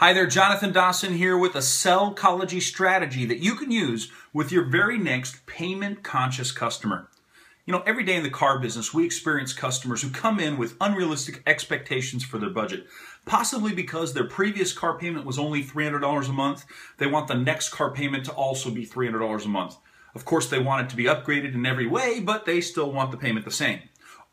Hi there, Jonathan Dawson here with a Sellchology strategy that you can use with your very next payment-conscious customer. You know, every day in the car business, we experience customers who come in with unrealistic expectations for their budget. Possibly because their previous car payment was only $300 a month, they want the next car payment to also be $300 a month. Of course, they want it to be upgraded in every way, but they still want the payment the same.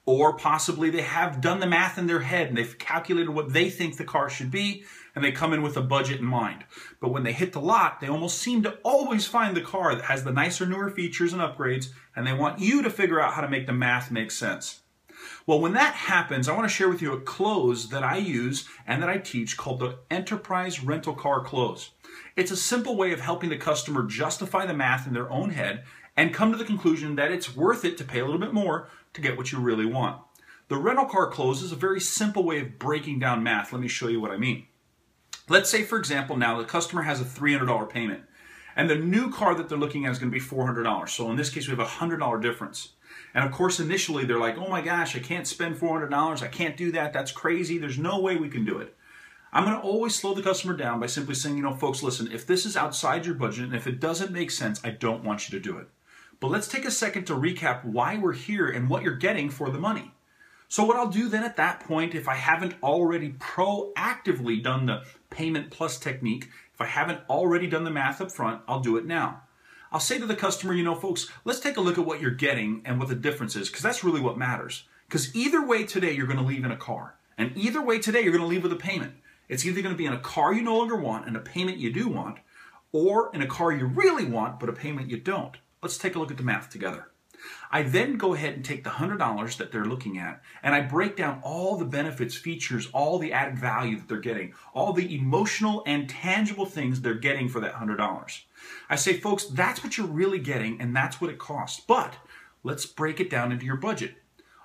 Or possibly they have done the math in their head and they've calculated what they think the car should be, and they come in with a budget in mind. But when they hit the lot, they almost seem to always find the car that has the nicer, newer features and upgrades, and they want you to figure out how to make the math make sense. Well, when that happens, I want to share with you a close that I use and that I teach called the Enterprise Rental Car Close. It's a simple way of helping the customer justify the math in their own head and come to the conclusion that it's worth it to pay a little bit more to get what you really want. The rental car close is a very simple way of breaking down math. Let me show you what I mean. Let's say, for example, now the customer has a $300 payment, and the new car that they're looking at is going to be $400. So in this case, we have a $100 difference. And of course, initially, they're like, oh my gosh, I can't spend $400. I can't do that. That's crazy. There's no way we can do it. I'm going to always slow the customer down by simply saying, you know, folks, listen, if this is outside your budget and if it doesn't make sense, I don't want you to do it. But let's take a second to recap why we're here and what you're getting for the money. So what I'll do then at that point, if I haven't already proactively done the payment plus technique, if I haven't already done the math up front, I'll do it now. I'll say to the customer, you know, folks, let's take a look at what you're getting and what the difference is, because that's really what matters. Because either way today, you're going to leave in a car. And either way today, you're going to leave with a payment. It's either going to be in a car you no longer want and a payment you do want, or in a car you really want but a payment you don't. Let's take a look at the math together. I then go ahead and take the $100 that they're looking at, and I break down all the benefits, features, all the added value that they're getting, all the emotional and tangible things they're getting for that $100. I say, folks, that's what you're really getting, and that's what it costs. But let's break it down into your budget.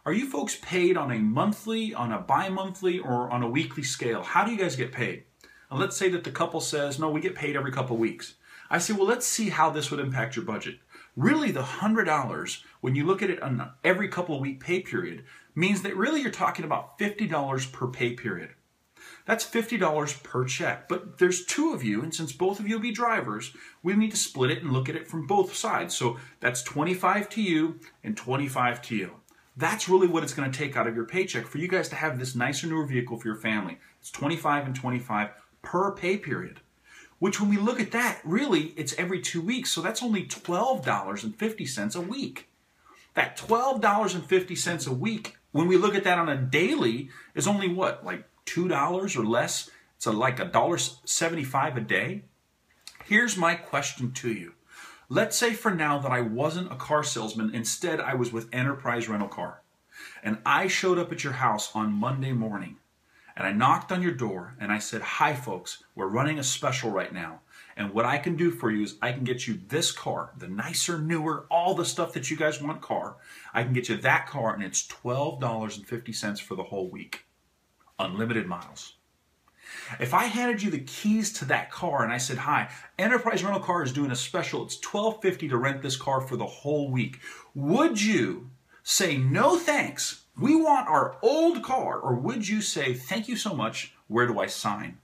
Are you folks paid on a monthly, on a bi-monthly, or on a weekly scale? How do you guys get paid? And let's say that the couple says, no, we get paid every couple weeks. I say, well, let's see how this would impact your budget. Really, the $100, when you look at it on every couple of week pay period, means that really you're talking about $50 per pay period. That's $50 per check. But there's two of you, and since both of you will be drivers, we need to split it and look at it from both sides. So that's $25 to you and $25 to you. That's really what it's going to take out of your paycheck for you guys to have this nicer, newer vehicle for your family. It's $25 and $25 per pay period. Which when we look at that, really, it's every 2 weeks. So that's only $12.50 a week. That $12.50 a week, when we look at that on a daily, is only what, like $2 or less? It's like $1.75 a day. Here's my question to you. Let's say for now that I wasn't a car salesman. Instead, I was with Enterprise Rental Car. And I showed up at your house on Monday morning. And I knocked on your door and I said, hi folks, we're running a special right now. And what I can do for you is I can get you this car, the nicer, newer, all the stuff that you guys want car. I can get you that car and it's $12.50 for the whole week. Unlimited miles. If I handed you the keys to that car and I said, hi, Enterprise Rental Car is doing a special. It's $12.50 to rent this car for the whole week. Would you say, no thanks, we want our old car, or would you say, thank you so much, where do I sign?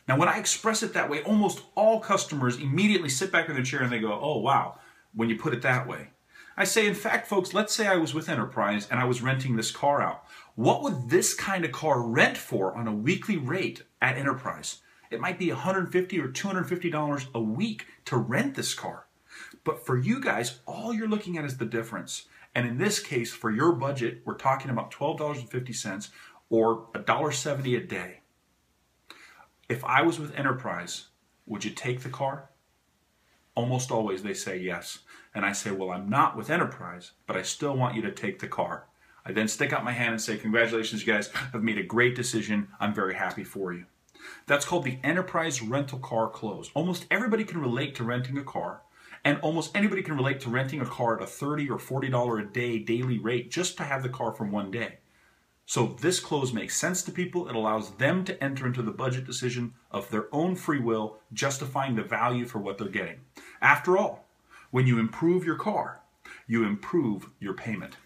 Now, when I express it that way, almost all customers immediately sit back in their chair and they go, oh, wow, when you put it that way. I say, in fact, folks, let's say I was with Enterprise and I was renting this car out. What would this kind of car rent for on a weekly rate at Enterprise? It might be $150 or $250 a week to rent this car. But for you guys, all you're looking at is the difference. And in this case, for your budget, we're talking about $12.50 or $1.70 a day. If I was with Enterprise, would you take the car? Almost always they say yes. And I say, well, I'm not with Enterprise, but I still want you to take the car. I then stick out my hand and say, congratulations, you guys have made a great decision. I'm very happy for you. That's called the Enterprise Rental Car Close. Almost everybody can relate to renting a car. And almost anybody can relate to renting a car at a $30 or $40 a day daily rate just to have the car for one day. So this close makes sense to people. It allows them to enter into the budget decision of their own free will, justifying the value for what they're getting. After all, when you improve your car, you improve your payment.